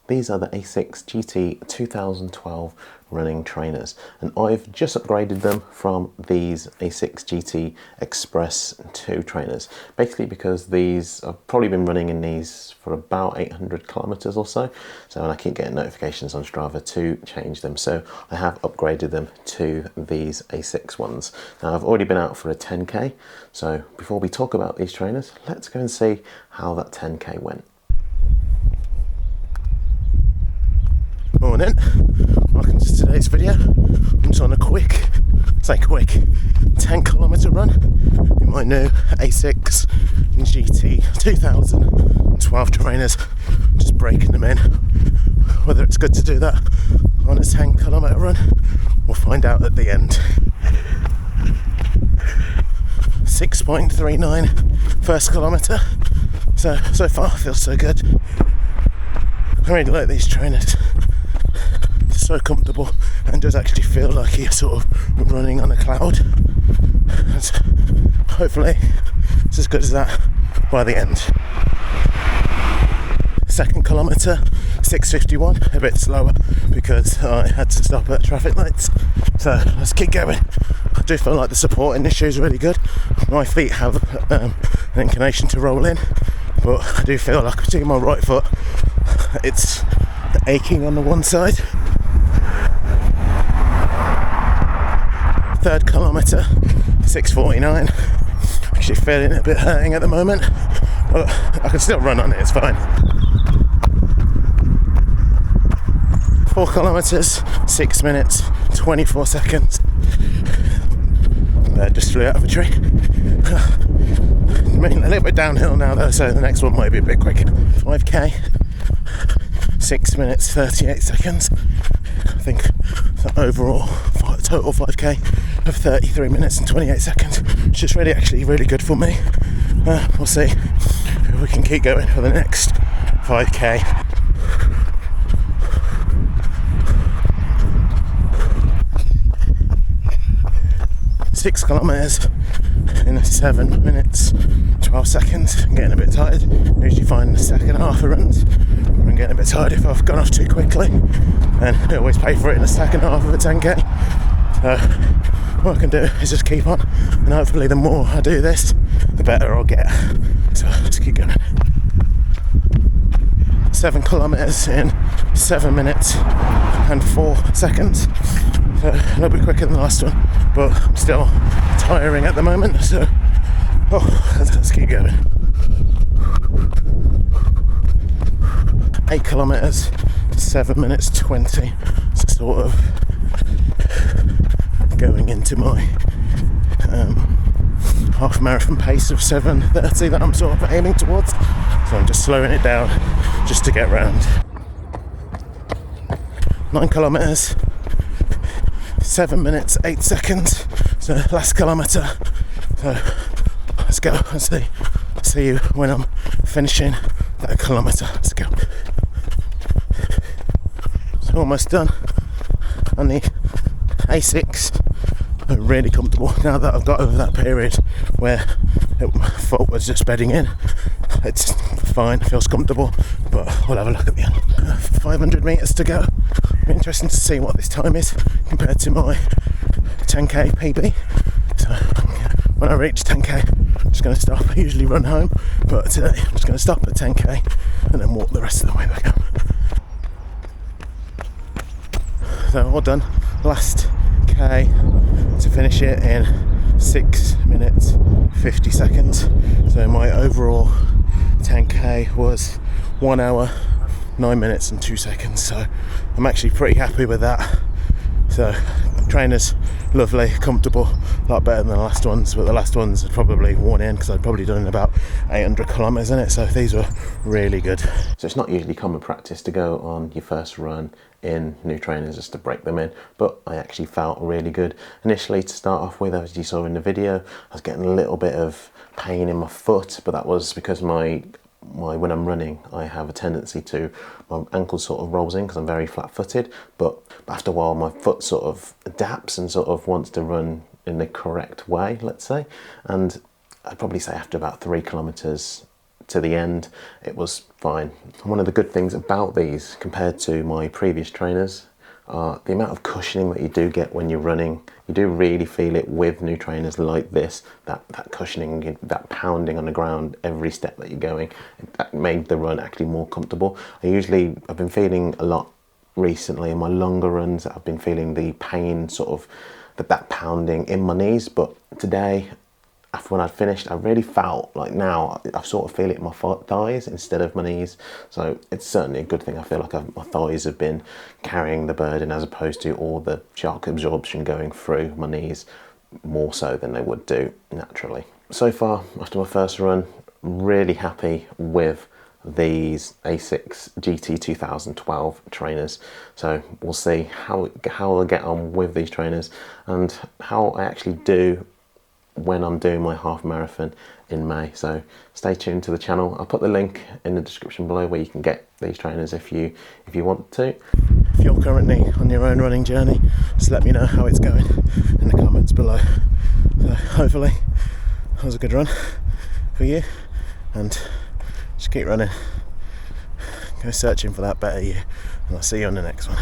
These are the Asics GT-2012 running trainers, and I've just upgraded them from these Asics GT Express 2 trainers, basically because these, I've probably been running in these for about 800 kilometers or so, and I keep getting notifications on Strava to change them, so I have upgraded them to these Asics ones. Now I've already been out for a 10k, so before we talk about these trainers, let's go and see how that 10k went. Morning, welcome to today's video. I'm just on a quick 10 kilometer run in my new Asics GT-2000-12 trainers, just breaking them in. Whether it's good to do that on a 10 kilometer run, we'll find out at the end. 6.39 first kilometer, so far feels so good. I really like these trainers. So comfortable and does actually feel like you're sort of running on a cloud. And hopefully it's as good as that by the end. Second kilometre, 6:51, a bit slower because I had to stop at traffic lights. So let's keep going. I do feel like the support in this shoe is really good. My feet have an inclination to roll in, but I do feel like, particularly my right foot, it's aching on the one side. Third kilometre, 6:49. Actually feeling a bit hurting at the moment, but I can still run on it, it's fine. 4 kilometres, 6 minutes, 24 seconds. That just flew out of a tree. I mean, a little bit downhill now though, so the next one might be a bit quicker. 5k, 6 minutes, 38 seconds. I think the overall total 5k of 33 minutes and 28 seconds, which is actually really good for me. We'll see if we can keep going for the next 5k. Six kilometres in 7 minutes 12 seconds. I'm getting a bit tired. I usually find the second half of runs I'm getting a bit tired if I've gone off too quickly, and I always pay for it in the second half of a 10k. So what I can do is just keep on, and hopefully the more I do this, the better I'll get. So let's keep going. 7 kilometres in 7 minutes and 4 seconds. So a little bit quicker than the last one, but I'm still tiring at the moment, so let's keep going. 8 kilometres, 7 minutes 20, so sort of going into my half marathon pace of 7:30 that I'm sort of aiming towards, so I'm just slowing it down just to get round. 9 kilometres, 7 minutes 8 seconds, so last kilometre. So let's go and see you when I'm finishing that kilometre. Let's go. So almost done on the Asics. I'm really comfortable now that I've got over that period where my foot was just bedding in. It's fine, feels comfortable, but we'll have a look at the end. 500 metres to go. It'll be interesting to see what this time is compared to my 10k PB. So when I reach 10k, I'm just going to stop. I usually run home, but today I'm just going to stop at 10k and then walk the rest of the way back home. So all done. Last k to finish it in 6 minutes 50 seconds. So my overall 10k was 1 hour 9 minutes and 2 seconds. So I'm actually pretty happy with that. So trainers, lovely, comfortable, a lot better than the last ones, but the last ones had probably worn in because I'd probably done about 800 kilometres in it, so these were really good. So it's not usually common practice to go on your first run in new trainers just to break them in, but I actually felt really good. Initially, to start off with, as you saw in the video, I was getting a little bit of pain in my foot, but that was because when I'm running, I have a tendency to, my ankle sort of rolls in because I'm very flat-footed, but after a while my foot sort of adapts and sort of wants to run in the correct way, let's say, and I'd probably say after about 3 kilometres to the end, it was fine. One of the good things about these compared to my previous trainers are the amount of cushioning that you do get when you're running. You do really feel it with new trainers like this, that cushioning, that pounding on the ground every step that you're going. That made the run actually more comfortable. I've been feeling a lot recently in my longer runs, I've been feeling the pain, sort of that pounding in my knees, but today, after when I'd finished, I really felt like now I sort of feel it in my thighs instead of my knees. So it's certainly a good thing. I feel like my thighs have been carrying the burden as opposed to all the shock absorption going through my knees more so than they would do naturally. So far, after my first run, really happy with these Asics GT-2000-12 trainers. So we'll see how I get on with these trainers and how I actually do when I'm doing my half marathon in May. So stay tuned to the channel. I'll put the link in the description below where you can get these trainers if you want to. If you're currently on your own running journey, just let me know how it's going in the comments below. So hopefully that was a good run for you, and just keep running, go searching for that better you, and I'll see you on the next one.